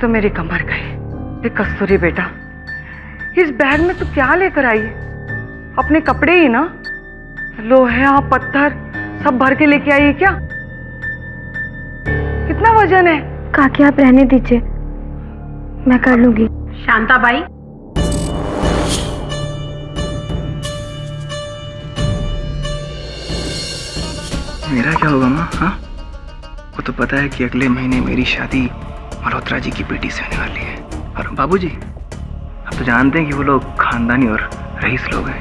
तो मेरी कमर गई। ये कस्तूरी बेटा, इस बैग में तू क्या लेकर आई है? अपने कपड़े ही ना, लोहा पत्थर सब भर के लेके आई है क्या? कितना वजन है? काकी आप रहने दीजिए, मैं कर लूंगी। शांताबाई, मेरा क्या होगा माँ? हाँ, वो तो पता है कि अगले महीने मेरी शादी मल्होत्रा जी की बेटी से होने वाली है। और बाबूजी आप तो जानते हैं कि वो लोग खानदानी और रईस लोग हैं,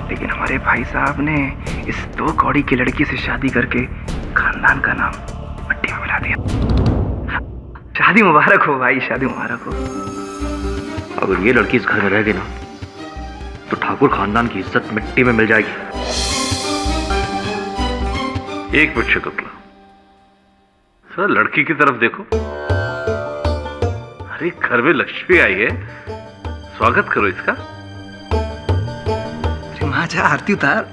लेकिन हमारे भाई साहब ने इस 2 कौड़ी की लड़की से शादी करके खानदान का नाम मिट्टी में मिला दिया। शादी मुबारक हो भाई, शादी मुबारक हो। अगर ये लड़की इस घर में रह गई ना तो ठाकुर खानदान की इज्जत मिट्टी में मिल जाएगी। एक मिनट शकुंतला, सर लड़की की तरफ देखो। अरे घर में लक्ष्मी आई है, स्वागत करो इसका। माँ जा आरती उतार।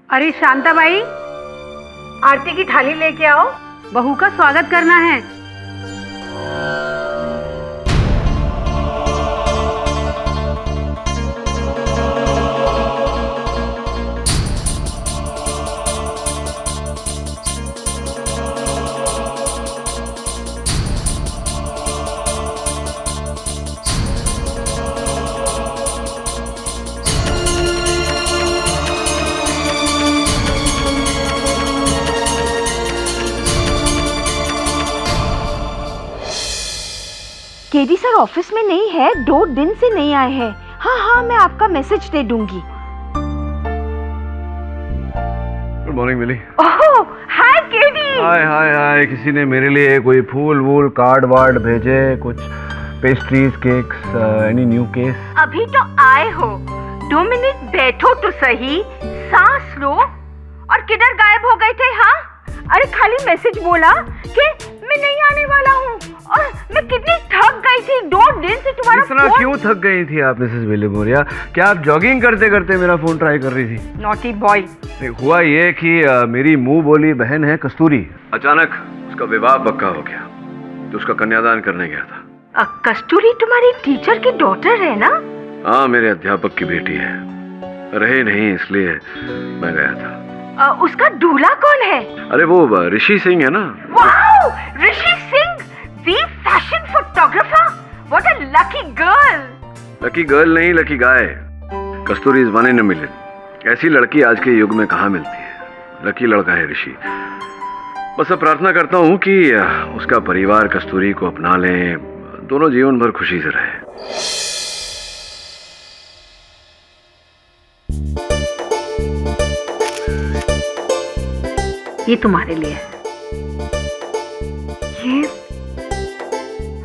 अरे शांताबाई, आरती की थाली लेके आओ, बहू का स्वागत करना है। केडी सर ऑफिस में नहीं है, 2 दिन से नहीं आए हैं। हाँ, मैं आपका मैसेज दे दूंगी। गुड मॉर्निंग मिली। ओह, हाय केडी। हाय, किसी ने मेरे लिए कोई फूल वूल कार्ड वार्ड भेजे? कुछ pastries, cakes, any new case? अभी तो आए हो, 2 मिनट बैठो तो सही, सांस लो। और किधर गायब हो गए थे? हाँ, अरे खाली मैसेज बोला कि मैं नहीं आने वाला हूँ, और मैं कितनी थक गई थी, 2 दिन से तुम्हारा इतना क्यों थक गई थी आप मिसेस विलियमोरिया? क्या आप जॉगिंग करते करते मेरा फोन ट्राई कर रही थी? Naughty boy. हुआ ये कि मेरी मुंह बोली बहन है कस्तूरी, अचानक उसका विवाह पक्का हो गया तो उसका कन्यादान करने गया था। कस्तूरी तुम्हारी टीचर की डॉटर है ना? हाँ, मेरे अध्यापक की बेटी है। रहे नहीं इसलिए मैं गया था। उसका दूल्हा कौन है? अरे वो ऋषि सिंह है ना। Wow, Rishi Singh, the fashion photographer. What a lucky girl. Lucky girl नहीं, lucky guy. Kasturi is one in a million. ऐसी लड़की आज के युग में कहाँ मिलती है। लकी लड़का है ऋषि। बस अब प्रार्थना करता हूँ कि उसका परिवार कस्तूरी को अपना ले, दोनों जीवन भर खुशी से रहे। ये तुम्हारे लिए है। ये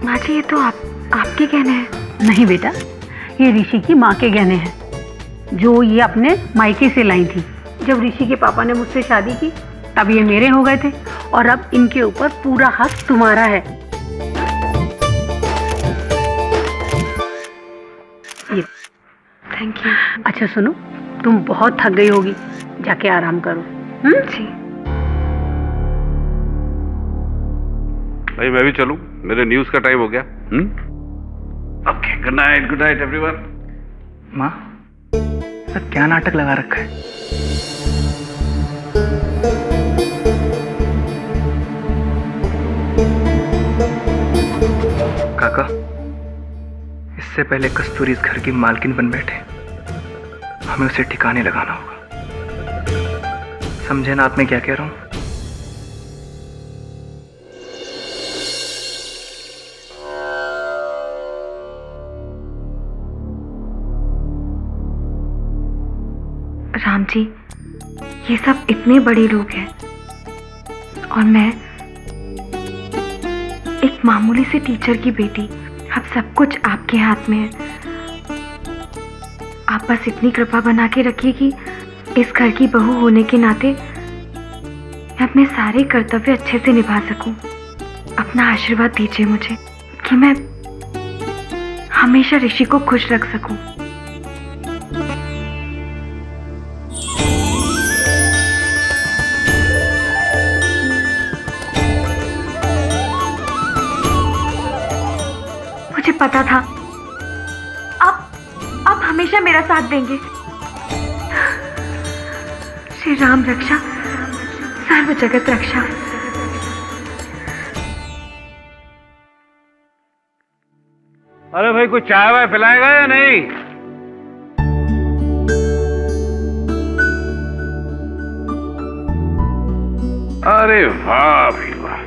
माँ जी, ये तो आपके गहने हैं। नहीं बेटा, ये ऋषि की माँ के गहने हैं, जो ये अपने मायके से लाई थी। जब ऋषि के पापा ने मुझसे शादी की तब ये मेरे हो गए थे, और अब इनके ऊपर पूरा हक तुम्हारा है। ये थैंक यू। अच्छा सुनो, तुम बहुत थक गई होगी, जाके आराम करो। जी। भाई मैं भी चलूं, मेरे न्यूज का टाइम हो गया। Okay, good night everyone. माँ, सब क्या नाटक लगा रखा है? काका, इससे पहले कस्तूरी इस घर की मालकिन बन बैठे, हमें उसे ठिकाने लगाना होगा। समझे ना आप मैं क्या कह रहा हूं? राम जी, ये सब इतने बड़े लोग हैं और मैं एक मामूली सी टीचर की बेटी। अब सब कुछ आपके हाथ में है। आप बस इतनी कृपा बना के रखिए कि इस घर की बहू होने के नाते मैं अपने सारे कर्तव्य अच्छे से निभा सकूं। अपना आशीर्वाद दीजिए मुझे कि मैं हमेशा ऋषि को खुश रख सकूं। मुझे पता था आप हमेशा मेरा साथ देंगे। श्री राम रक्षा सर्व जगत रक्षा। अरे भाई कुछ चाय वाय पिलाएगा या नहीं? अरे वाह भाई वाह,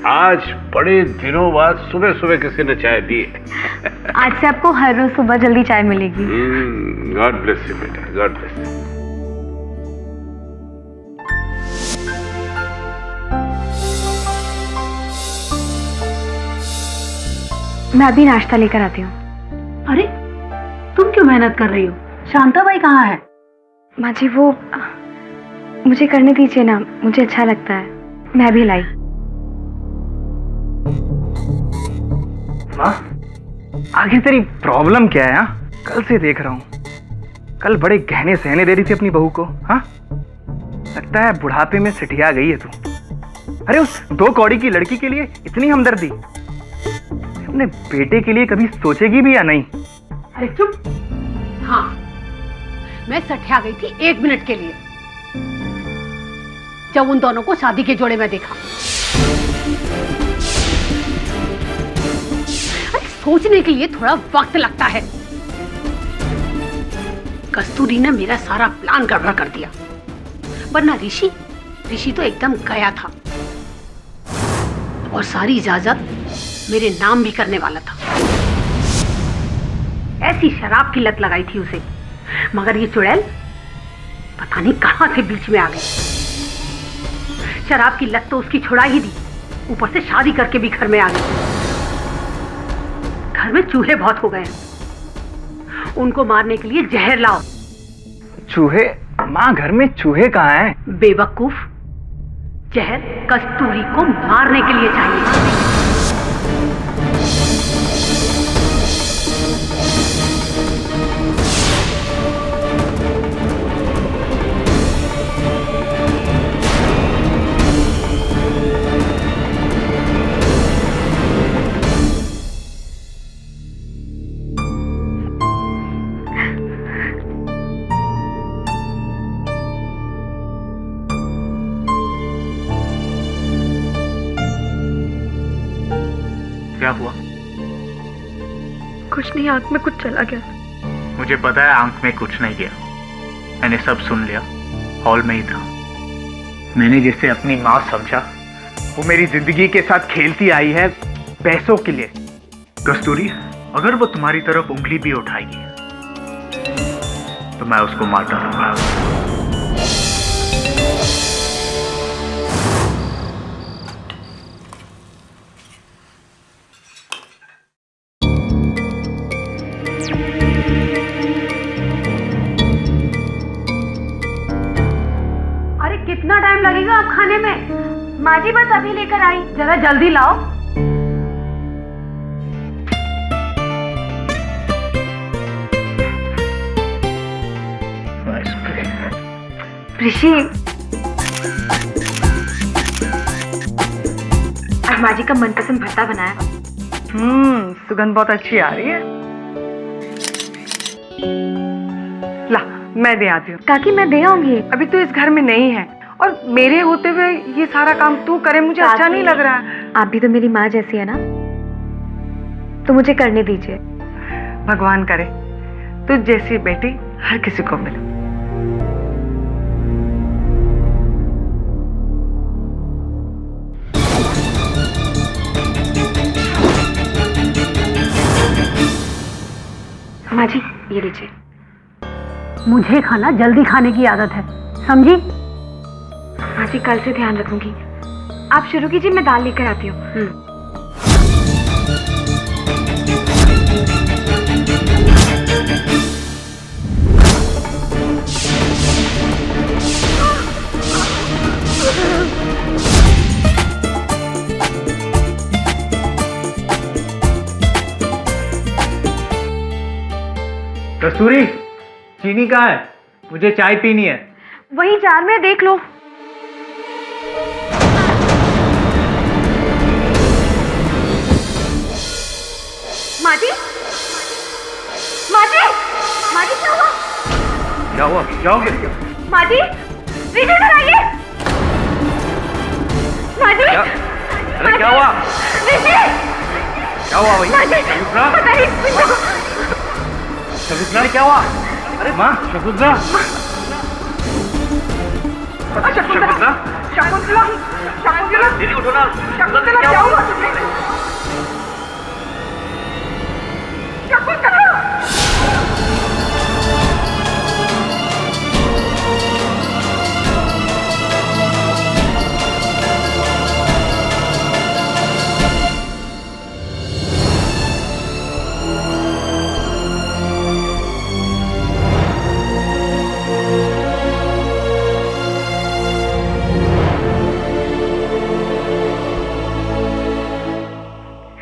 आज बड़े दिनों बाद सुबह सुबह किसी ने चाय दी है। आज से आपको हर रोज सुबह जल्दी चाय मिलेगी। गॉड ब्लेस यू बेटा, गॉड ब्लेस यू। मैं अभी नाश्ता लेकर आती हूँ। अरे तुम क्यों मेहनत कर रही हो? शांता बाई कहाँ है? माँ जी वो मुझे करने दीजिए ना, मुझे अच्छा लगता है। मैं भी लाई। माँ, आखिर तेरी प्रॉब्लम क्या है? हाँ, कल से देख रहा हूँ, कल बड़े गहने सहने दे रही थी अपनी बहू को। हाँ, लगता है बुढ़ापे में सिटिया गई है तू। अरे उस 2 कौड़ी की लड़की के लिए इतनी हमदर्दी अपने बेटे के लिए कभी सोचेगी भी या नहीं? अरे चुप। हाँ, मैं सठिया गई थी 1 मिनट के लिए, जब उन दोनों को शादी के जोड़े में देखा। अरे सोचने के लिए थोड़ा वक्त लगता है। कस्तूरी ने मेरा सारा प्लान गड़बड़ कर दिया, वरना ऋषि तो एकदम गया था और सारी इजाजत मेरे नाम भी करने वाला था। ऐसी शराब की लत लगाई थी उसे, मगर ये चुड़ैल पता नहीं कहां से बीच में आ गई। शराब की लत तो उसकी छुड़ा ही दी, ऊपर से शादी करके भी घर में आ गई। घर में चूहे बहुत हो गए हैं, उनको मारने के लिए जहर लाओ। चूहे? माँ, घर में चूहे कहाँ हैं? बेवकूफ, जहर कस्तूरी को मारने के लिए चाहिए। क्या हुआ? कुछ नहीं, आंख में कुछ चला गया। मुझे पता है आंख में कुछ नहीं गया, मैंने सब सुन लिया, हॉल में ही था। मैंने जिसे अपनी माँ समझा वो मेरी जिंदगी के साथ खेलती आई है पैसों के लिए। कस्तूरी, अगर वो तुम्हारी तरफ उंगली भी उठाएगी तो मैं उसको मारता रहूंगा। कितना टाइम लगेगा आप खाने में? माँ जी बस अभी लेकर आई। जरा जल्दी लाओ। ऋषि, आज माँ जी का मनपसंद भरता बनाया। सुगंध बहुत अच्छी आ रही है। ला, मैं दे आती हूँ। काकी मैं दे आऊंगी। अभी तो इस घर में नहीं है और मेरे होते हुए ये सारा काम तू करे, मुझे अच्छा नहीं लग रहा है। आप भी तो मेरी माँ जैसी है ना, तो मुझे करने दीजिए। भगवान करे तुझ जैसी बेटी हर किसी को मिले। माँ जी ये लीजिए। मुझे खाना जल्दी खाने की आदत है, समझी? माँ जी कल से ध्यान रखूंगी। आप शुरू कीजिए, मैं दाल लेकर आती हूँ। कस्तूरी, चीनी कहाँ है? मुझे चाय पीनी है। वही जार में देख लो। माजी, माजी, माजी क्या हुआ? क्या हुआ? क्या हो गया? माजी, रीना इधर आइए। माजी, क्या? अरे क्या हुआ? रीना, क्या हुआ भाई? माजी, शकुंतला? पता नहीं, शकुंतला क्या हुआ? अरे माँ, शकुंतला? शकुंतला? शकुंतला, शकुंतला, दीदी उठो ना। शकुंतला क्या हुआ तुझे? शकुंतला!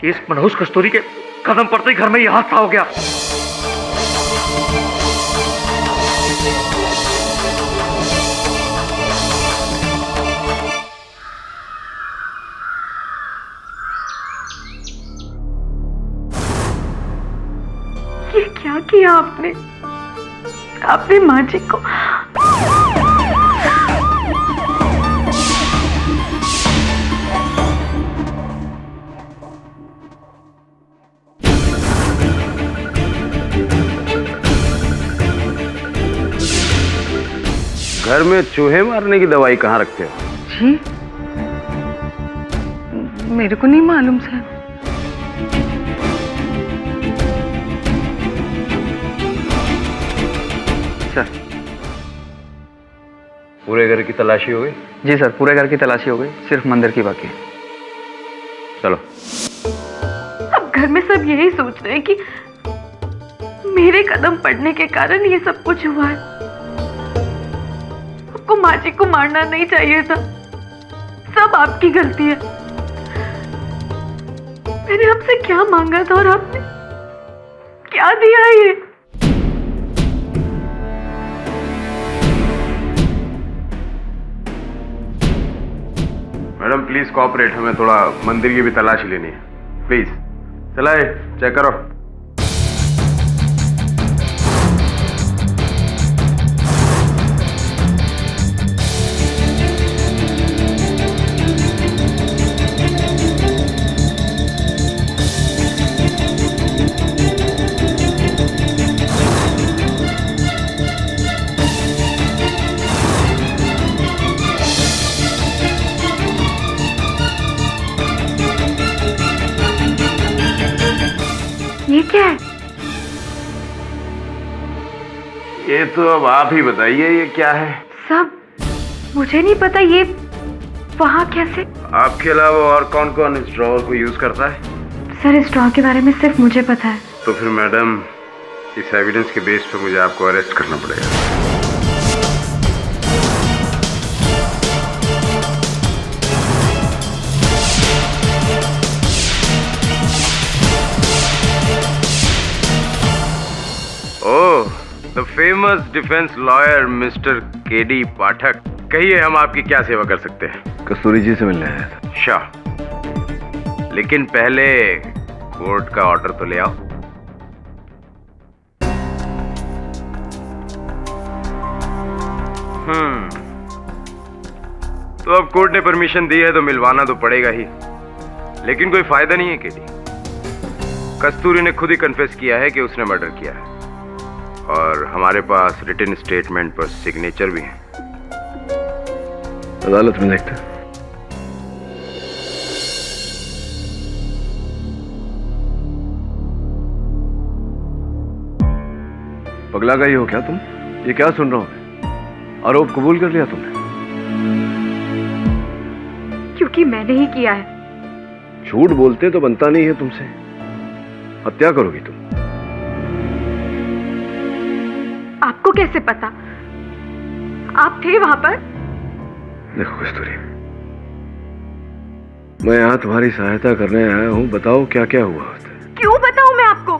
इस मनहूस कस्तूरी के कदम पड़ते ही घर में ये हादसा हो गया। ये क्या किया आपने? आपने माँ जी को घर में चूहे मारने की दवाई कहाँ रखते हो? जी, मेरे को नहीं मालूम सर। सर, पूरे घर की तलाशी हो गई? जी सर, पूरे घर की तलाशी हो गई, सिर्फ मंदिर की बाकी है। चलो। अब घर में सब यही सोच रहे हैं कि मेरे कदम पड़ने के कारण ये सब कुछ हुआ है। आपको माँ जी को मारना नहीं चाहिए था, सब आपकी गलती है। मैंने आपसे क्या मांगा था और आपने क्या दिया ये? मैडम प्लीज कोऑपरेट, हमें थोड़ा मंदिर की भी तलाशी लेनी है, प्लीज। चलाए, चेक करो। ये क्या है? ये तो अब आप ही बताइए, ये क्या है? सब मुझे नहीं पता। ये वहाँ कैसे? आपके अलावा और कौन कौन इस ड्रॉवर को यूज करता है? सर, इस ड्रॉ के बारे में सिर्फ मुझे पता है। तो फिर मैडम, इस एविडेंस के बेस पे मुझे आपको अरेस्ट करना पड़ेगा। Oh, the famous defence lawyer mister KD Pathak, कहिए हम आपकी क्या सेवा कर सकते हैं? कस्तूरी जी से मिलने आया था। अच्छा, लेकिन पहले कोर्ट का ऑर्डर तो ले आओ। तो अब कोर्ट ने परमिशन दी है तो मिलवाना तो पड़ेगा ही, लेकिन कोई फायदा नहीं है केडी। कस्तूरी ने खुद ही कन्फेस किया है कि उसने मर्डर किया है, और हमारे पास रिटन स्टेटमेंट पर सिग्नेचर भी है। अदालत में देखते हैं। पगला गई हो क्या तुम? ये क्या सुन रहा हूं? आरोप कबूल कर लिया तुमने? क्योंकि मैंने ही किया है। झूठ बोलते तो बनता नहीं है तुमसे। हत्या करोगी तुम। आपको कैसे पता? आप थे वहां पर? देखो कस्तूरी, मैं यहाँ तुम्हारी सहायता करने आया हूँ। बताओ क्या क्या हुआ? क्यों बताऊं मैं आपको?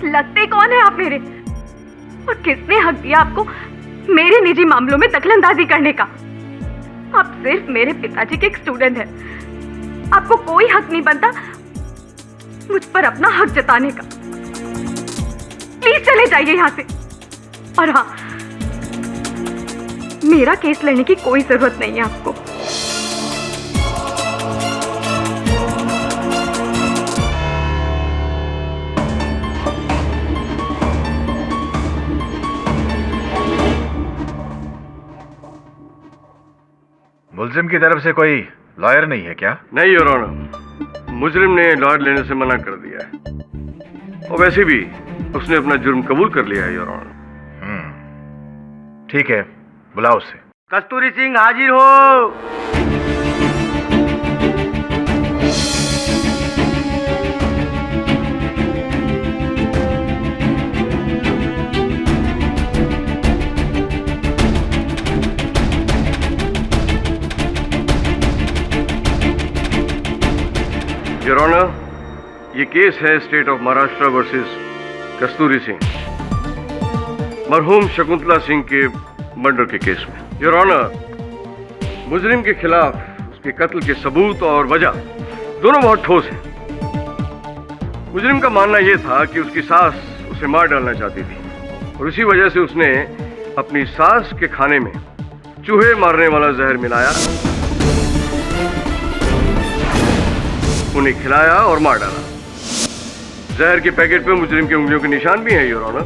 लगते कौन है आप मेरे? और किसने हक दिया आपको मेरे निजी मामलों में दखलंदाजी करने का? आप सिर्फ मेरे पिताजी के एक स्टूडेंट हैं। आपको कोई हक नहीं बनता मुझ पर अपना हक जताने का। प्लीज चले जाइए यहां से। और हाँ, मेरा केस लड़ने की कोई जरूरत नहीं है आपको। मुलजिम की तरफ से कोई लॉयर नहीं है क्या? नहीं योर ऑनर, मुजरिम ने लॉयर लेने से मना कर दिया है और वैसे भी उसने अपना जुर्म कबूल कर लिया है योर ऑनर। ठीक है, बुलाओ उसे। कस्तूरी सिंह हाजिर हो। योर ऑनर, ये केस है स्टेट ऑफ महाराष्ट्र वर्सेस कस्तूरी सिंह, मरहूम शकुंतला सिंह के मर्डर के केस में। योर ऑनर, मुजरिम के खिलाफ उसके कत्ल के सबूत और वजह दोनों बहुत ठोस हैं। मुजरिम का मानना यह था कि उसकी सास उसे मार डालना चाहती थी और इसी वजह से उसने अपनी सास के खाने में चूहे मारने वाला जहर मिलाया, उन्हें खिलाया और मार डाला। जहर के पैकेट पे मुजरिम की उंगलियों के निशान भी हैं योर ऑनर।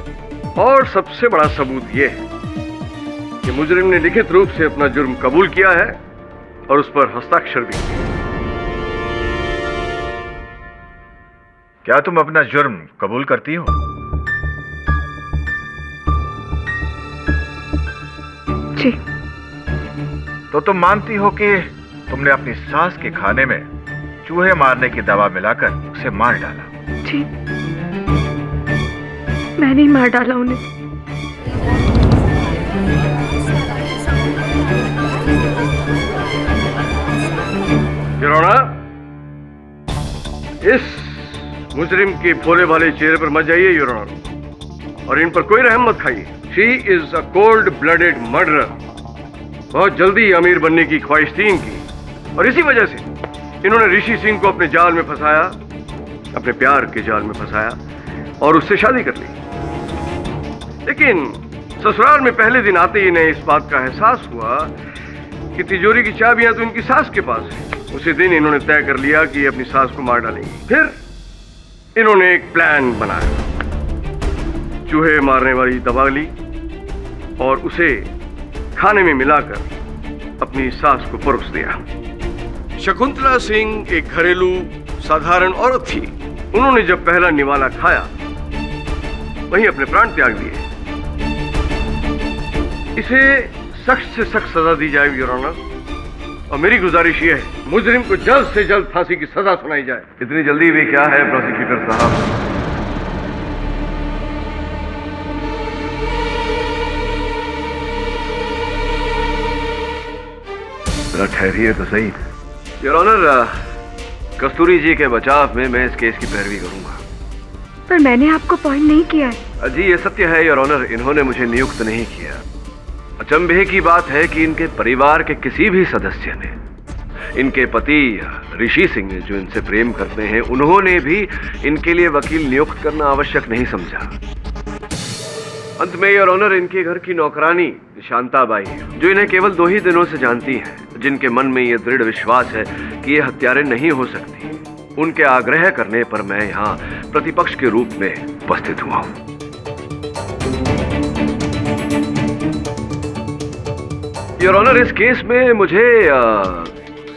और सबसे बड़ा सबूत यह है कि मुजरिम ने लिखित रूप से अपना जुर्म कबूल किया है और उस पर हस्ताक्षर भी किया। क्या तुम अपना जुर्म कबूल करती हो? जी। तो तुम मानती हो कि तुमने अपनी सास के खाने में चूहे मारने की दवा मिलाकर उसे मार डाला? जी, मैंने ही मार डाला उन्हें। योर ऑनर, इस मुजरिम के भोले भाले चेहरे पर मत जाइए योर ऑनर, और इन पर कोई रहम मत खाइए। She is a cold blooded murderer. बहुत जल्दी अमीर बनने की ख्वाहिश थी इनकी और इसी वजह से इन्होंने ऋषि सिंह को अपने जाल में फंसाया, अपने प्यार के जाल में फंसाया और उससे शादी कर ली। लेकिन ससुराल में पहले दिन आते ही इन्हें इस बात का एहसास हुआ कि तिजोरी की चाबियां तो इनकी सास के पास है। उसी दिन इन्होंने तय कर लिया कि अपनी सास को मार डालेंगे। फिर इन्होंने एक प्लान बनाया, चूहे मारने वाली दवा ली और उसे खाने में मिलाकर अपनी सास को परोस दिया। शकुंतला सिंह एक घरेलू साधारण औरत थी। उन्होंने जब पहला निवाला खाया वहीं अपने प्राण त्याग दिए। इसे सख्त से सख्त सजा दी जाएगी योर ऑनर, और मेरी गुजारिश यह है मुजरिम को जल्द से जल्द फांसी की सजा सुनाई जाए। इतनी जल्दी भी क्या है प्रोसिक्यूटर साहब? ठहरिए तो सही। योर ऑनर, कस्तूरी जी के बचाव में मैं इस केस की पैरवी करूंगा। पर मैंने आपको पॉइंट नहीं किया है। जी ये सत्य है योर ऑनर, इन्होंने मुझे नियुक्त नहीं किया। अचंभे की बात है कि इनके परिवार के किसी भी सदस्य ने, इनके पति ऋषि सिंह जो इनसे प्रेम करते हैं, उन्होंने भी इनके लिए वकील नियुक्त करना आवश्यक नहीं समझा। अंत में योर ऑनर, इनके घर की नौकरानी शांताबाई, जो इन्हें केवल 2 ही दिनों से जानती है, जिनके मन में यह दृढ़ विश्वास है कि ये हत्यारे नहीं हो सकती, उनके आग्रह करने पर मैं यहाँ प्रतिपक्ष के रूप में उपस्थित हुआ हूँ। योर ऑनर, इस केस में मुझे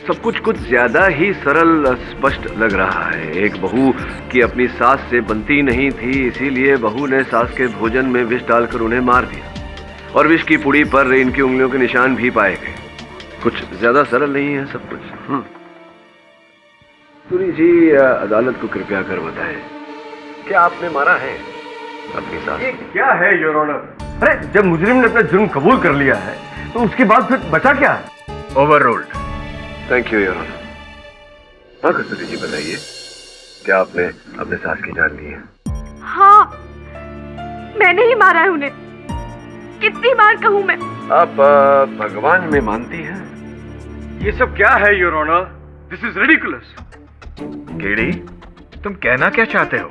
सब कुछ ज्यादा ही सरल स्पष्ट लग रहा है। एक बहू की अपनी सास से बनती नहीं थी, इसीलिए बहू ने सास के भोजन में विष डालकर उन्हें मार दिया और विष की पुड़ी पर इनकी उंगलियों के निशान भी पाए गए। कुछ ज्यादा सरल नहीं है सब कुछ। कस्तूरी जी, अदालत को कृपया कर बताएं, क्या आपने मारा है अपनी सास? ये क्या है योर ऑनर? अरे जब मुजरिम ने अपना जुर्म कबूल कर लिया है तो उसके बाद फिर बचा क्या है? Overruled. Thank you your honour. हाँ कस्तूरी जी बताइए, क्या आपने अपने सास की जान ली है? हाँ, मैंने ही मारा है उन्हें। कितनी बार कहूँ मैं? आप भगवान में मानती हैं? ये सब क्या है your honour? This is ridiculous. KD, तुम कहना क्या चाहते हो?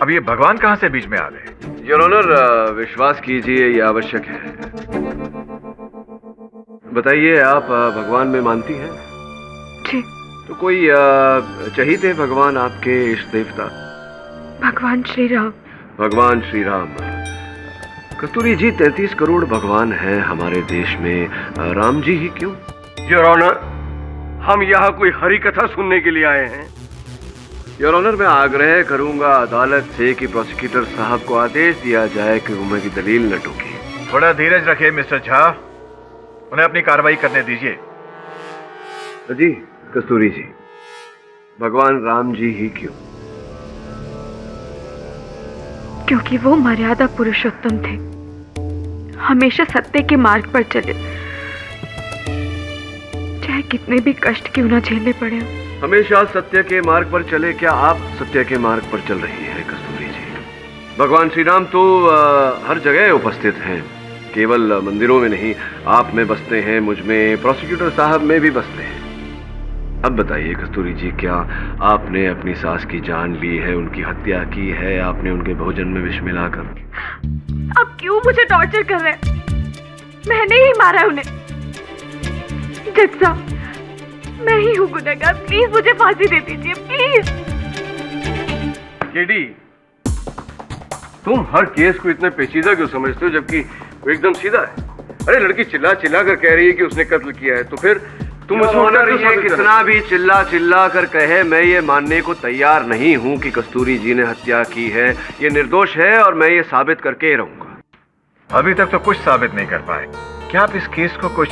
अब ये भगवान कहां से बीच में आ गए? योर ऑनर, विश्वास कीजिए ये आवश्यक है। बताइए, आप भगवान में मानती हैं? जी। तो कोई चाहिए थे भगवान आपके इष्ट देवता? भगवान श्री राम। भगवान श्री राम। कस्तूरी जी, 33 करोड़ भगवान हैं हमारे देश में, राम जी ही क्यों? योर ऑनर, हम यहाँ कोई हरी कथा सुनने के लिए आए हैं। योर ऑनर, मैं आग्रह करूंगा अदालत से कि प्रोसिक्यूटर साहब को आदेश दिया जाए कि उम्र की दलील न टूके। थोड़ा धीरज रखिए मिस्टर झा, उन्हें अपनी कार्रवाई करने दीजिए। जी कस्तूरी जी, भगवान राम जी ही क्यों? क्योंकि वो मर्यादा पुरुषोत्तम थे, हमेशा सत्य के मार्ग पर चले, चाहे कितने भी कष्ट क्यों न झेलने पड़े। हमेशा सत्य के मार्ग पर चले। क्या आप सत्य के मार्ग पर चल रही हैं कस्तूरी जी? भगवान श्री राम तो हर जगह उपस्थित हैं, केवल मंदिरों में नहीं, आप में बसते हैं, मुझ में, प्रोसिक्यूटर साहब में भी बसते हैं। अब बताइए कस्तूरी जी, क्या आपने अपनी सास की जान ली है, उनकी हत्या की है आपने उनके भोजन में विष मिलाकर? अब क्यों मुझे टॉर्चर कर रहे हैं? मैंने ही मारा उन्हें। जज साहब, मैं ही हूँ गुनहगार, प्लीज मुझे फांसी दे दीजिए, प्लीज। केडी, तुम हर केस को इतना पेचीदा क्यों समझते हो, जबकि वो एकदम सीधा है? अरे लड़की चिल्ला चिल्ला कर कह रही है कि उसने कत्ल किया है, तो फिर तुम कितना भी चिल्ला चिल्ला कर कहे, मैं ये मानने को तैयार नहीं हूँ कि कस्तूरी जी ने हत्या की है। ये निर्दोष है और मैं ये साबित करके ही रहूंगा। अभी तक तो कुछ साबित नहीं कर पाए। क्या आप इस केस को कुछ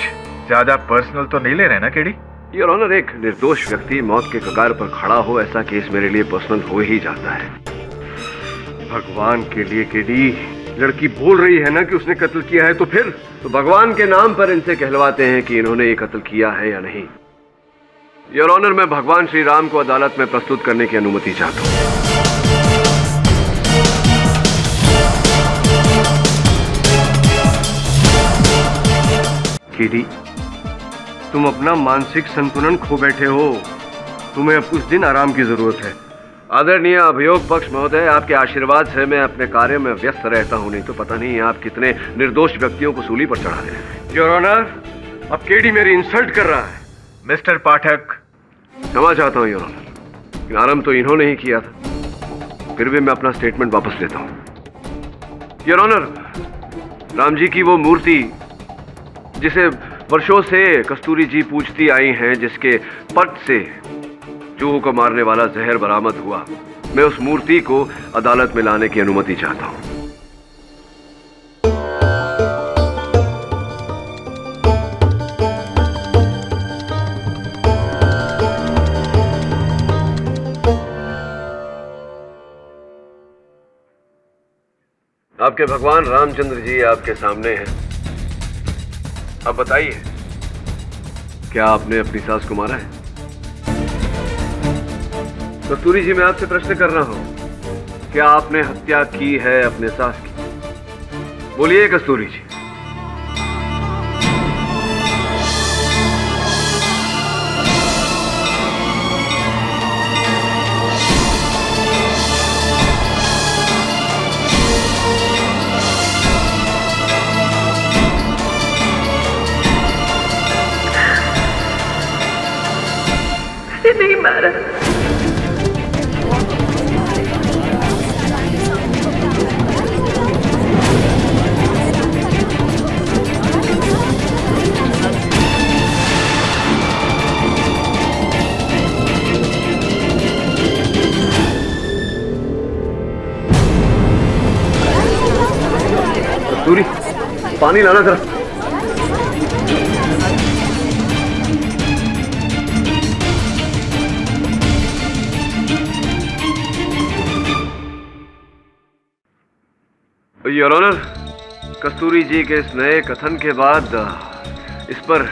ज्यादा पर्सनल तो नहीं ले रहे ना केडी? योर ऑनर, एक निर्दोष व्यक्ति मौत के कगार पर खड़ा हो, ऐसा केस मेरे लिए पर्सनल हो ही जाता है। भगवान के लिए केडी, लड़की बोल रही है ना कि उसने कत्ल किया है, तो फिर तो भगवान के नाम पर इनसे कहलवाते हैं कि इन्होंने ये कत्ल किया है या नहीं। योर ऑनर, मैं भगवान श्री राम को अदालत में प्रस्तुत करने की अनुमति चाहता हूँ। केडी, तुम अपना मानसिक संतुलन खो बैठे हो, तुम्हें अब कुछ दिन आराम की जरूरत है। आदरणीय अभियोग पक्ष महोदय, आपके आशीर्वाद से मैं अपने कार्य में व्यस्त रहता हूँ, नहीं तो पता नहीं आप कितने निर्दोष व्यक्तियों को सूली पर चढ़ा रहे हैं। योर ऑनर, अब केडी मेरी इंसल्ट कर रहा है। मिस्टर पाठक, क्षमा चाहता हूँ योर ऑनर, लेकिन आरंभ तो इन्होंने ही किया था। फिर भी मैं अपना स्टेटमेंट वापस लेता हूँ। योर ऑनर, राम जी की वो मूर्ति जिसे वर्षों से कस्तूरी जी पूजती आई हैं, जिसके पट से चूहों को मारने वाला जहर बरामद हुआ, मैं उस मूर्ति को अदालत में लाने की अनुमति चाहता हूं। आपके भगवान रामचंद्र जी आपके सामने हैं। अब बताइए, क्या आपने अपनी सास को मारा है? कस्तूरी जी, मैं आपसे प्रश्न कर रहा हूं, क्या आपने हत्या की है अपने सास की? बोलिए कस्तूरी जी। नहीं मारा। कस्तूरी, पानी लाना जरा। योर ऑनर, कस्तूरी जी के इस नए कथन के बाद इस पर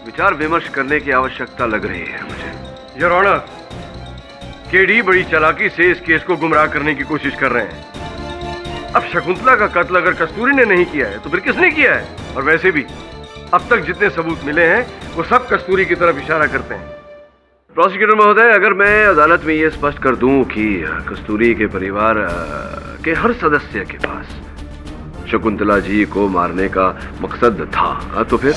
विचार विमर्श करने की आवश्यकता लग रही है मुझे। योर ऑनर, केडी बड़ी चालाकी से इस केस को गुमराह करने की कोशिश कर रहे हैं। अब शकुंतला का कत्ल अगर कस्तूरी ने नहीं किया है तो फिर किसने किया है? और वैसे भी अब तक जितने सबूत मिले हैं वो सब कस्तूरी की तरफ इशारा करते हैं। प्रोसिक्यूटर महोदय, अगर मैं अदालत में ये स्पष्ट कर दूं कि कस्तूरी के परिवार के हर सदस्य के पास शकुंतला जी को मारने का मकसद था, तो फिर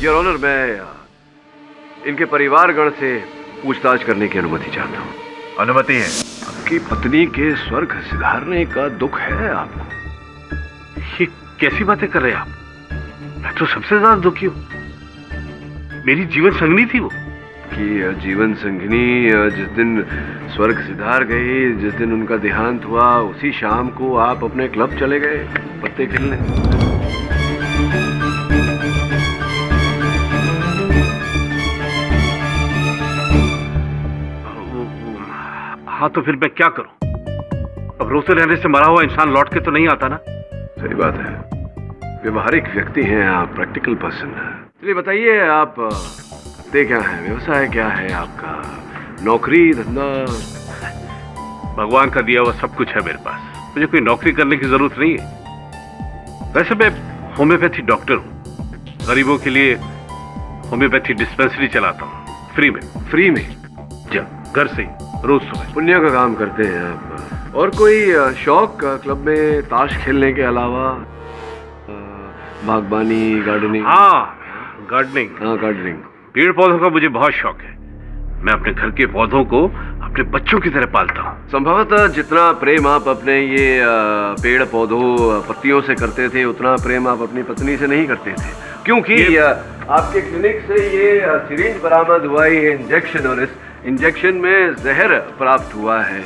योर ऑनर, मैं इनके परिवारगण से पूछताछ करने की अनुमति चाहता हूँ। अनुमति है। आपकी पत्नी के स्वर्ग सिधारने का दुख है आपको? ये कैसी बातें कर रहे हैं आप? मैं तो सबसे ज्यादा दुखी हूँ। मेरी जीवन संगनी थी वो। कि जीवन संगिनी जिस दिन स्वर्ग सिधार गई, जिस दिन उनका देहांत हुआ, उसी शाम को आप अपने क्लब चले गए पत्ते खेलने। हाँ, तो फिर मैं क्या करूं? अब रोते रहने से मरा हुआ इंसान लौट के तो नहीं आता ना। सही बात है, व्यवहारिक व्यक्ति हैं आप, प्रैक्टिकल पर्सन है। चलिए बताइए, आप करते क्या हैं? व्यवसाय क्या है आपका? नौकरी धंधा? भगवान का दिया हुआ सब कुछ है मेरे पास, मुझे कोई नौकरी करने की जरूरत नहीं है। वैसे मैं होम्योपैथी डॉक्टर हूँ, गरीबों के लिए होम्योपैथी डिस्पेंसरी चलाता हूँ, फ्री में। फ्री में? घर से ही रोज सुबह। पुण्य का काम करते हैं आप। और कोई शौक क्लब में ताश खेलने के अलावा? बागबानी, गार्डनिंग? हाँ, गार्डनिंग। हाँ, गार्डनिंग। पेड़ पौधों का मुझे बहुत शौक है। मैं अपने घर के पौधों को अपने बच्चों की तरह पालता हूँ। संभवतः जितना प्रेम आप अपने ये पेड़ पौधों पत्तियों से करते थे, उतना प्रेम आप अपनी पत्नी से नहीं करते थे, क्योंकि आपके क्लिनिक से ये सिरिंज बरामद हुआ, ये इंजेक्शन, और इस इंजेक्शन में जहर प्राप्त हुआ है।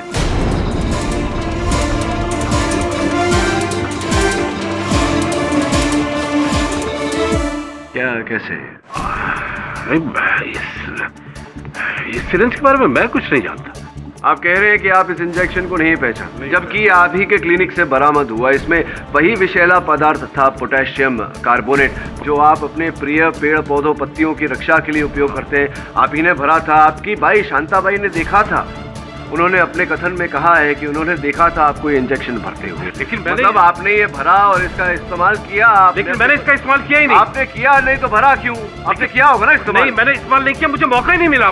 क्या, कैसे? इस सिरिंज के बारे में मैं कुछ नहीं जानता। आप कह रहे हैं कि आप इस इंजेक्शन को नहीं पहचानते, जबकि आप ही के क्लिनिक से बरामद हुआ। इसमें वही विषैला पदार्थ था, पोटेशियम कार्बोनेट, जो आप अपने प्रिय पेड़ पौधों पत्तियों की रक्षा के लिए उपयोग करते हैं। आप ही ने भरा था। आपकी बाई शांताबाई ने देखा था। उन्होंने अपने कथन में कहा है कि उन्होंने देखा था आपको इंजेक्शन भरते हुए। लेकिन मतलब आपने ये भरा और इसका इस्तेमाल किया। लेकिन मैंने इसका इस्तेमाल किया ही नहीं। आपने किया नहीं तो भरा क्यों? आपने किया होगा ना इस्तेमाल। नहीं, मैंने इस्तेमाल नहीं किया, मुझे मौका ही नहीं मिला।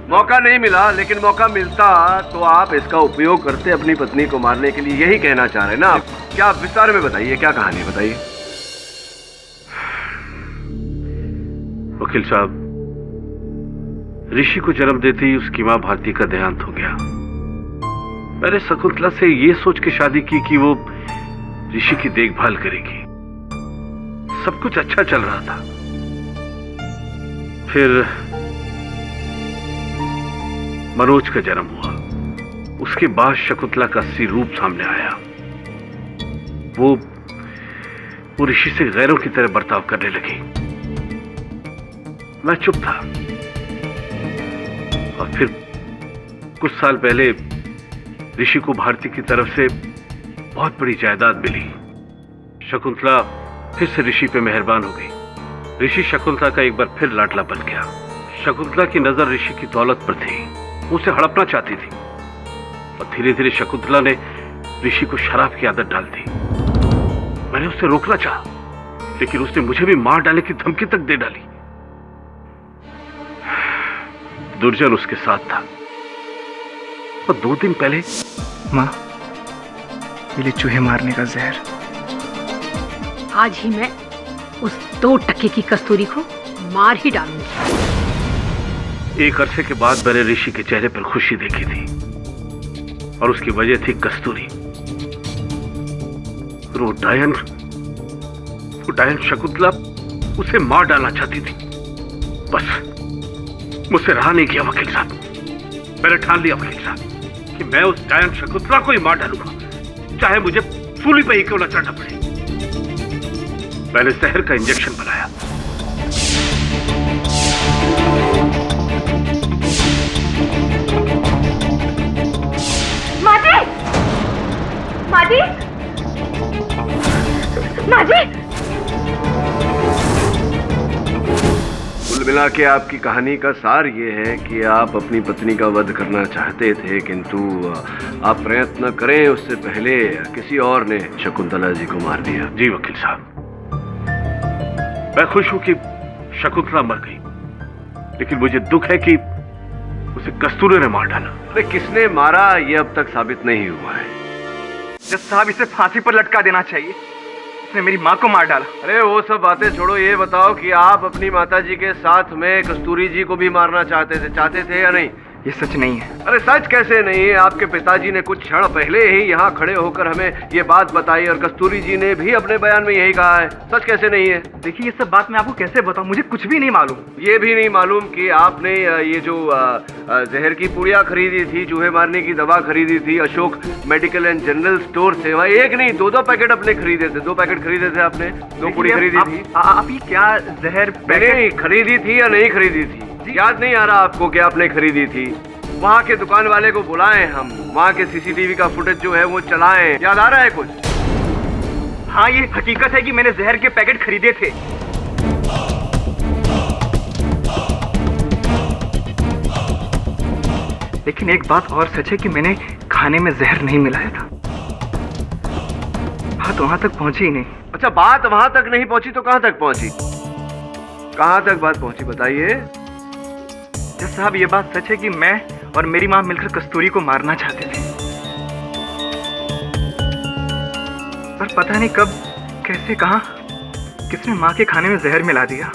मौका नहीं मिला, लेकिन मौका मिलता तो आप इसका उपयोग करते अपनी पत्नी को मारने के लिए। यही कहना चाह रहे हैं ना आप? क्या विस्तार में बताइए, क्या कहानी बताइए। वकील साहब, ऋषि को जन्म देते ही उसकी मां भारती का देहांत हो गया। मैंने शकुंतला से ये सोच के शादी की कि वो ऋषि की देखभाल करेगी। सब कुछ अच्छा चल रहा था। फिर मनोज का जन्म हुआ। उसके बाद शकुंतला का असली रूप सामने आया। वो ऋषि से गैरों की तरह बर्ताव करने लगी। मैं चुप था। और फिर कुछ साल पहले ऋषि को भारती की तरफ से बहुत बड़ी जायदाद मिली। शकुंतला फिर से ऋषि पे मेहरबान हो गई। ऋषि शकुंतला का एक बार फिर लाडला बन गया। शकुंतला की नजर ऋषि की दौलत पर थी, उसे हड़पना चाहती थी। और धीरे धीरे शकुंतला ने ऋषि को शराब की आदत डाल दी। मैंने उसे रोकना चाहा, लेकिन उसने मुझे भी मार डालने की धमकी तक दे डाली। दुर्जन उसके साथ था। और 2 दिन पहले माँ, मिले चूहे मारने का जहर। आज ही मैं उस 2 टके की कस्तूरी को मार ही डालूंगी। एक अरसे के बाद मैंने ऋषि के चेहरे पर खुशी देखी थी, और उसकी वजह थी कस्तूरी। वो डायन शकुंतला उसे मार डालना चाहती थी। बस मुझसे रहा नहीं गया वकील साहब। मैंने ठान लिया वकील साहब कि मैं उस डायन शकुंतला को ही मार डालूंगा, चाहे मुझे सूली पे ही क्यों न चढ़ना पड़े। मैंने जहर का इंजेक्शन बनाया। मादी! मादी! माजी, कुल मिला के आपकी कहानी का सार ये है कि आप अपनी पत्नी का वध करना चाहते थे, किंतु आप प्रयत्न करें उससे पहले किसी और ने शकुंतला जी को मार दिया। जी वकील साहब, मैं खुश हूं कि शकुंतला मर गई, लेकिन मुझे दुख है कि उसे कस्तूरी ने मार डाला। अरे किसने मारा ये अब तक साबित नहीं हुआ है। जज साहब, इसे फांसी पर लटका देना चाहिए, इसने मेरी माँ को मार डाला। अरे वो सब बातें छोड़ो, ये बताओ कि आप अपनी माताजी के साथ में कस्तूरी जी को भी मारना चाहते थे या नहीं? ये सच नहीं है। अरे सच कैसे नहीं है? आपके पिताजी ने कुछ क्षण पहले ही यहाँ खड़े होकर हमें ये बात बताई और कस्तूरी जी ने भी अपने बयान में यही कहा है। सच कैसे नहीं है? देखिए, ये सब बात मैं आपको कैसे बताऊं, मुझे कुछ भी नहीं मालूम। ये भी नहीं मालूम कि आपने ये जो जहर की पुड़िया खरीदी थी, चूहे मारने की दवा खरीदी थी Ashok medical and general store से, वहाँ एक नहीं दो पैकेट अपने खरीदे थे। 2 पैकेट खरीदे थे आपने, 2 पुड़ी खरीदी थी। आप ये क्या जहर नहीं खरीदी थी या नहीं खरीदी थी? याद नहीं आ रहा आपको कि आपने खरीदी थी? वहाँ के दुकान वाले को बुलाएं हम, वहाँ के सीसीटीवी का फुटेज जो है वो चलाएं। याद आ रहा है कुछ? हाँ, ये हकीकत है कि मैंने जहर के पैकेट खरीदे थे। लेकिन एक बात और सच है कि मैंने खाने में जहर नहीं मिलाया था। बात वहां तक पहुंची ही नहीं। अच्छा, बात वहां तक नहीं पहुंची तो कहां तक पहुंची? कहां तक बात पहुंची बताइए। जज साहब, ये बात सच है कि मैं और मेरी माँ मिलकर कस्तूरी को मारना चाहते थे, पर पता नहीं कब, कैसे, कहां, किसने माँ के खाने में जहर मिला दिया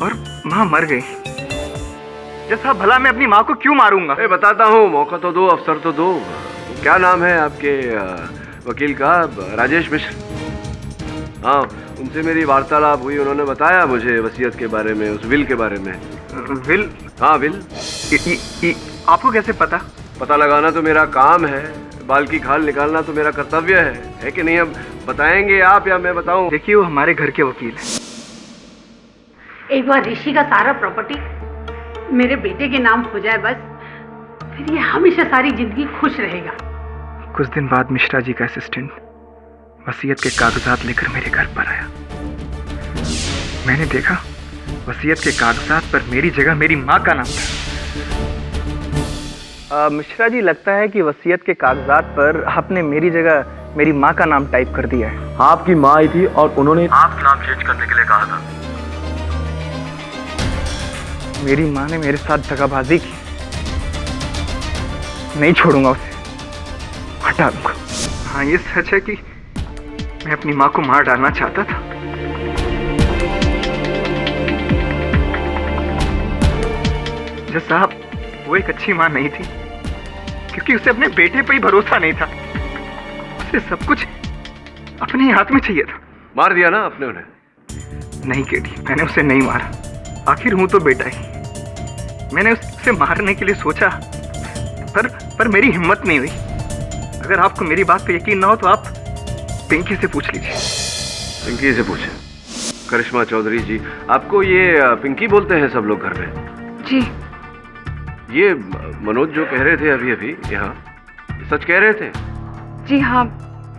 और माँ मर गई। जज साहब, भला मैं अपनी माँ को क्यों मारूंगा? बताता हूँ, मौका तो दो, अवसर तो दो। क्या नाम है आपके वकील का? राजेश मिश्र। हाँ, उनसे मेरी वार्तालाप हुई, उन्होंने बताया मुझे वसीयत के बारे में, उस विल के बारे में। विल? हाँ, विल। आपको कैसे पता? पता लगाना तो मेरा काम है, बाल की खाल निकालना तो मेरा कर्तव्य है कि नहीं? अब बताएंगे आप या मैं बताऊं? देखिए, वो हमारे घर के वकील हैं। एक बार ऋषि का सारा प्रॉपर्टी मेरे बेटे के नाम हो जाए बस, फिर ये हमेशा सारी जिंदगी खुश रहेगा। कुछ दिन बाद मिश्रा जी का असिस्टेंट वसीयत के कागजात लेकर मेरे घर पर आया। मैंने देखा वसीयत के कागजात पर मेरी जगह मेरी माँ का नाम था। मिश्रा जी, लगता है कि वसीयत के कागजात पर आपने मेरी जगह मेरी माँ का नाम टाइप कर दिया है। आपकी माँ आई थी और उन्होंने आपका नाम चेंज करने के लिए कहा था। मेरी माँ ने मेरे साथ दगाबाजी की, नहीं छोड़ूंगा उसे, हटा दूंगा। हाँ, ये सच है कि मैं अपनी माँ को मार डालना चाहता था। जज साहब, वो एक अच्छी माँ नहीं थी, क्योंकि उसे अपने बेटे पे ही भरोसा नहीं था। उसे सब कुछ अपने हाथ में चाहिए था। मार दिया ना आपने उन्हें? नहीं केटी, मैंने उसे नहीं मारा। आखिर हूं तो बेटा ही। मैंने उसे मारने के लिए सोचा, पर मेरी हिम्मत नहीं हुई। अगर आपको मेरी बात पे यकीन ना हो तो आप पिंकी से पूछ लीजिए। पिंकी से पूछे? करिश्मा चौधरी जी, आपको ये पिंकी बोलते हैं सब लोग घर में? जी। ये मनोज जो कह रहे थे अभी अभी यहाँ, सच कह रहे थे? जी हाँ,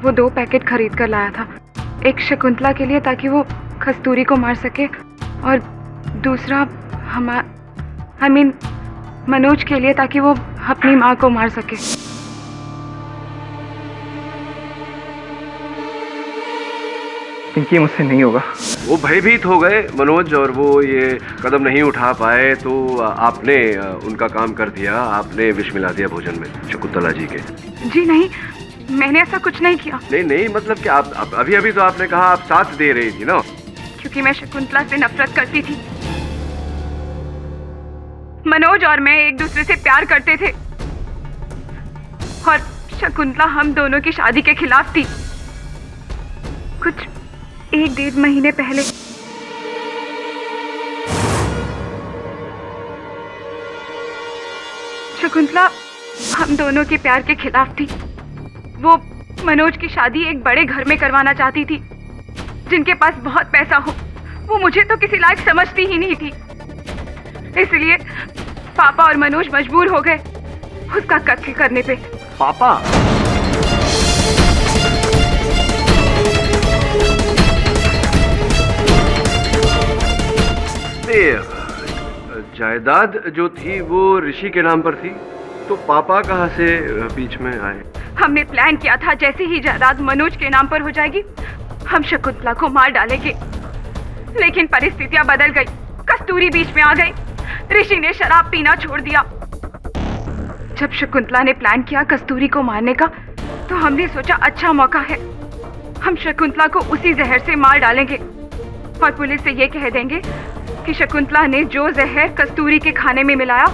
वो 2 पैकेट खरीद कर लाया था। एक शकुंतला के लिए ताकि वो कस्तूरी को मार सके, और दूसरा मनोज के लिए ताकि वो अपनी माँ को मार सके। पिंकी, मुझसे नहीं होगा। वो भयभीत हो गए मनोज, और वो ये कदम नहीं उठा पाए, तो आपने उनका काम कर दिया, आपने विष मिला दिया भोजन में शकुंतला जी के। जी नहीं, मैंने ऐसा कुछ नहीं किया। नहीं, मतलब कि आप अभी अभी तो आपने कहा आप साथ दे रही थी ना? क्योंकि मैं शकुंतला से नफरत करती थी। मनोज और मैं एक दूसरे से प्यार करते थे, और शकुंतला हम दोनों की शादी के खिलाफ थी। कुछ 1-1.5 महीने पहले शकुंतला हम दोनों के प्यार के खिलाफ थी। वो मनोज की शादी एक बड़े घर में करवाना चाहती थी, जिनके पास बहुत पैसा हो। वो मुझे तो किसी लायक समझती ही नहीं थी, इसलिए पापा और मनोज मजबूर हो गए उसका कत्ल करने पे। पापा? ये जायदाद जो थी वो ऋषि के नाम पर थी, तो पापा कहाँ से बीच में आए? हमने प्लान किया था जैसे ही जायदाद मनोज के नाम पर हो जाएगी हम शकुंतला को मार डालेंगे, लेकिन परिस्थितियां बदल गई। कस्तूरी बीच में आ गई। ऋषि ने शराब पीना छोड़ दिया। जब शकुंतला ने प्लान किया कस्तूरी को मारने का, तो हमने सोचा अच्छा मौका है, हम शकुंतला को उसी जहर से मार डालेंगे और पुलिस से ये कह देंगे कि शकुंतला ने जो जहर कस्तूरी के खाने में मिलाया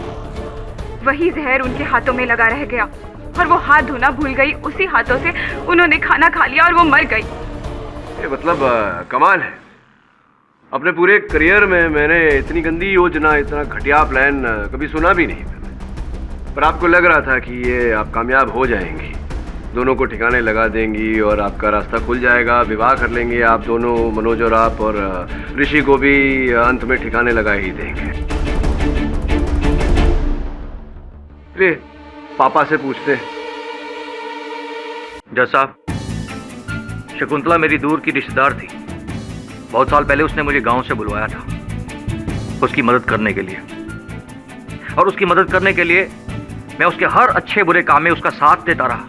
वही जहर उनके हाथों में लगा रह गया और वो हाथ धोना भूल गई। उसी हाथों से उन्होंने खाना खा लिया और वो मर गई। ये मतलब कमाल है। अपने पूरे करियर में मैंने इतनी गंदी योजना, इतना घटिया प्लान कभी सुना भी नहीं, पर आपको लग रहा था कि ये आप कामयाब हो जाएंगी, दोनों को ठिकाने लगा देंगी और आपका रास्ता खुल जाएगा, विवाह कर लेंगे आप दोनों, मनोज और आप, और ऋषि को भी अंत में ठिकाने लगा ही देंगे। ले पापा से पूछते हैं। जज साहब, शकुंतला मेरी दूर की रिश्तेदार थी। बहुत साल पहले उसने मुझे गांव से बुलवाया था उसकी मदद करने के लिए, और उसकी मदद करने के लिए मैं उसके हर अच्छे बुरे काम में उसका साथ देता रहा,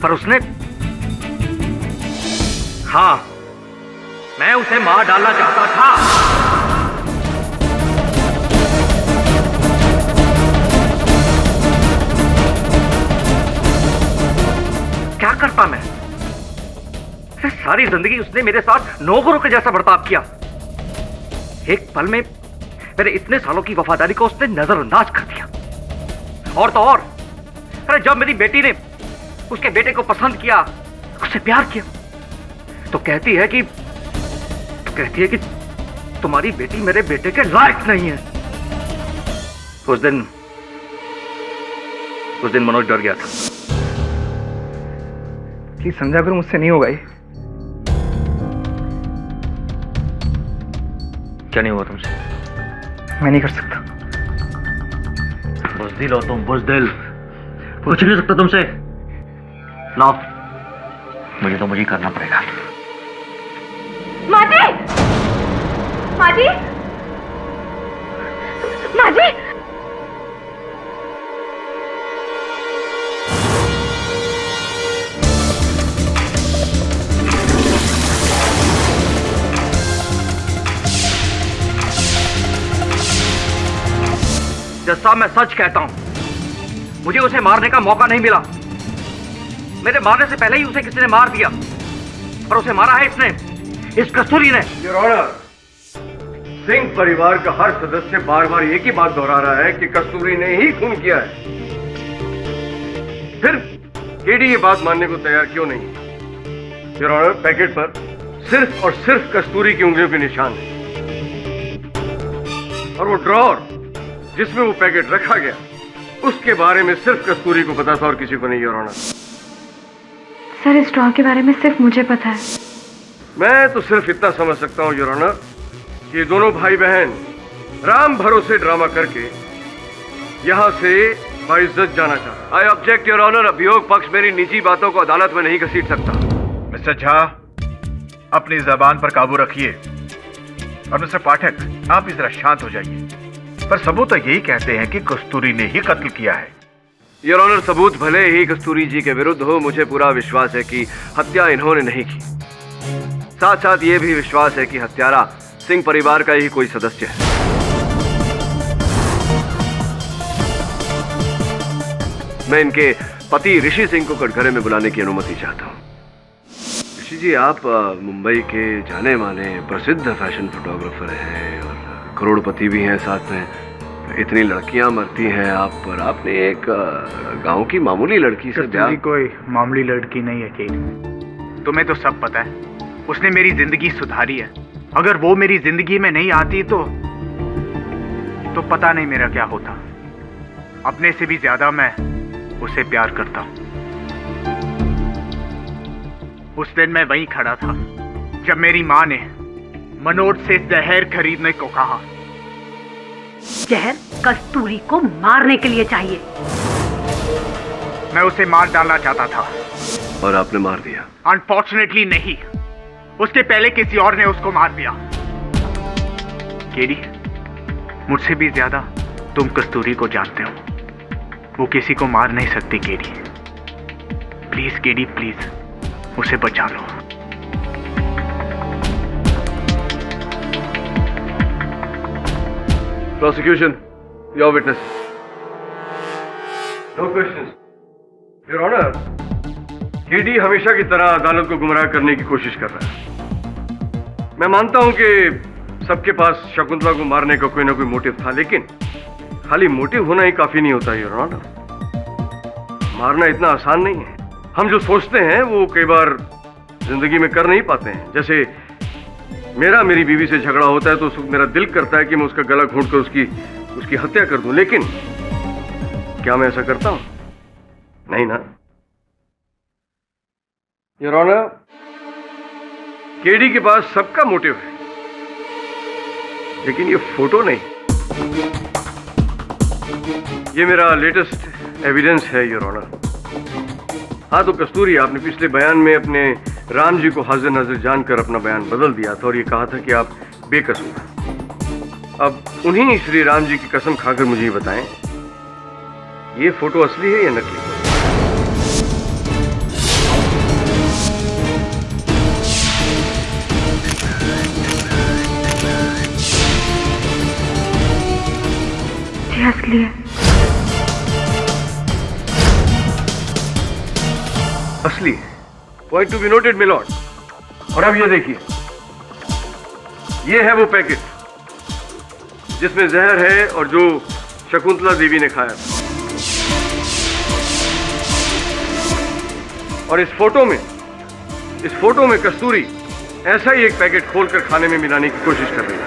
पर उसने, हाँ, मैं उसे मार डालना चाहता था। क्या करता मैं? सारी जिंदगी उसने मेरे साथ नौकरों के जैसा बर्ताव किया। एक पल में मेरे इतने सालों की वफादारी को उसने नजरअंदाज कर दिया। और तो और, अरे जब मेरी बेटी ने उसके बेटे को पसंद किया, उससे प्यार किया, तो कहती है कि तुम्हारी बेटी मेरे बेटे के लायक नहीं है। उस दिन मनोज डर गया था। प्लीज समझा करो, मुझसे नहीं होगा ये। क्या नहीं हुआ तुमसे? मैं नहीं कर सकता। बुज़दिल हो तुम, बुज़दिल। कुछ नहीं सकता तुमसे। लाओ, मुझे तो मुझे करना पड़ेगा। माजी! माजी! माजी! जैसा मैं सच कहता हूं, मुझे उसे मारने का मौका नहीं मिला। मेरे मारने से पहले ही उसे किसी ने मार दिया, पर उसे मारा है इसने, इस कस्तूरी ने। योर ऑनर, सिंह परिवार का हर सदस्य बार बार एक ही बात दोहरा रहा है कि कस्तूरी ने ही खून किया है। फिर केडी ये बात मानने को तैयार क्यों नहीं? योर ऑनर, पैकेट पर सिर्फ और सिर्फ कस्तूरी की उंगलियों के निशान है, और वो ड्रॉर जिसमें वो पैकेट रखा गया उसके बारे में सिर्फ कस्तूरी को पता था और किसी को नहीं। योर ऑनर, सर, इस ड्रॉ के बारे में सिर्फ मुझे पता है। मैं तो सिर्फ इतना समझ सकता हूं योर ऑनर कि दोनों भाई बहन राम भरोसे ड्रामा करके यहां से बाइज्जत जाना चाहता। आई ऑब्जेक्ट योर ऑनर, अभियोग पक्ष मेरी निजी बातों को अदालत में नहीं घसीट सकता। मिस्टर झा, अपनी जबान पर काबू रखिए। और मिस्टर पाठक, आप भी जरा शांत हो जाइए। पर सबूत तो यही कहते हैं कि कस्तूरी ने ही कत्ल किया है। योर ऑनर, सबूत भले ही कस्तूरी जी के विरुद्ध हो, मुझे पूरा विश्वास है कि हत्या इन्होंने नहीं की। साथ साथ ये भी विश्वास है कि हत्यारा सिंह परिवार का ही कोई सदस्य है। मैं इनके पति ऋषि सिंह को कटघरे में बुलाने की अनुमति चाहता हूँ। ऋषि जी, आप मुंबई के जाने माने प्रसिद्ध फैशन फोटोग्राफर हैं और करोड़पति भी हैं साथ में। इतनी लड़कियां मरती हैं आप पर, आपने एक गांव की मामूली लड़की से ब्याह। कोई मामूली लड़की नहीं है केडी, तुम्हें तो सब पता है। उसने मेरी जिंदगी सुधारी है। अगर वो मेरी जिंदगी में नहीं आती तो पता नहीं मेरा क्या होता। अपने से भी ज्यादा मैं उसे प्यार करता हूं। उस दिन मैं वहीं खड़ा था जब मेरी माँ ने मनोज से जहर खरीदने को कहा। जहर कस्तूरी को मारने के लिए चाहिए। मैं उसे मार डालना चाहता था। और आपने मार दिया? अनफॉर्चुनेटली नहीं, उसके पहले किसी और ने उसको मार दिया। केडी, मुझसे भी ज्यादा तुम कस्तूरी को जानते हो। वो किसी को मार नहीं सकती केडी। प्लीज केडी, प्लीज उसे बचा लो। Prosecution, your witness. No questions. Your Honor, KD हमेशा की तरह अदालत को गुमराह करने की कोशिश कर रहा है। मैं मानता हूं कि सबके पास शकुंतला को मारने का कोई ना कोई मोटिव था, लेकिन खाली मोटिव होना ही काफी नहीं होता। योर ऑनर, मारना इतना आसान नहीं है। हम जो सोचते हैं वो कई बार जिंदगी में कर नहीं पाते हैं। जैसे मेरी बीवी से झगड़ा होता है तो उस वक्त मेरा दिल करता है कि मैं उसका गला घोंट कर उसकी हत्या कर दूं, लेकिन क्या मैं ऐसा करता हूं? नहीं ना। योर ऑनर, केडी के पास सबका मोटिव है, लेकिन ये फोटो नहीं। ये मेरा लेटेस्ट एविडेंस है योर ऑनर। हाँ तो कस्तूरी, आपने पिछले बयान में अपने राम जी को हाजिर नाजिर जानकर अपना बयान बदल दिया था और ये कहा था कि आप बेकसूर। अब उन्हीं श्री राम जी की कसम खाकर मुझे ये बताएं, ये फोटो असली है या नकली? ये असली है। असली है। Point to be noted milord. और अब ये देखिए, ये है वो पैकेट जिसमें जहर है और जो शकुंतला देवी ने खाया था। और इस फोटो में कस्तूरी ऐसा ही एक पैकेट खोलकर खाने में मिलाने की कोशिश कर रही है।